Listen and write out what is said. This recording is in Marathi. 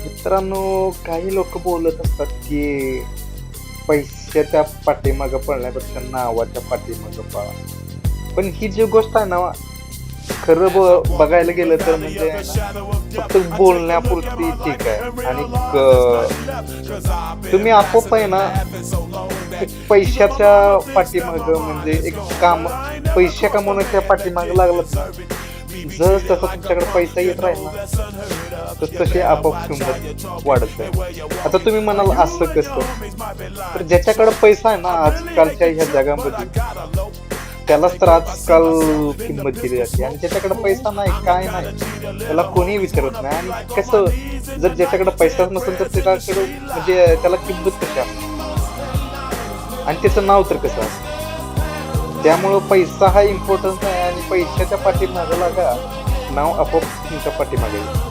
मित्रांनो, काही लोक बोलत असतात की पैशाच्या पाठीमागं पळण्यापेक्षा नावाच्या पाठीमागं पळा. पण ही जी गोष्ट आहे ना, खरं बघायला गेलं तर म्हणजे आहे ना, फक्त बोलण्यापुरती ठीक आहे. आणि तुम्ही आपोआप आहे ना, एक पैशाच्या पाठीमागं म्हणजे एक काम पैसे कमवण्याच्या पाठीमागं लागलात ना, जर तसा तुमच्याकडे पैसा येत राहील ना, तर तशी आपोआप किंमत वाढत जाईल. आता तुम्ही म्हणाल असं कसं? तर ज्याच्याकडे पैसा आहे ना आजकालच्या ह्या जगामध्ये, त्यालाच तर आजकाल किंमत दिली जाते. आणि ज्याच्याकडे पैसा नाही, काय नाही, त्याला कोणीही विचारत नाही. आणि कसं, जर ज्याच्याकडे पैसाच नसेल तर त्याच्याकडे म्हणजे त्याला किंमत कशी असते आणि त्याचं नाव तर कसं असतं? त्यामुळं पैसा हा इम्पॉर्टन्स आहे आणि पैशाच्या पाठीमागे लागा, नाव आपोआप तुमच्या पाठीमागे येईल.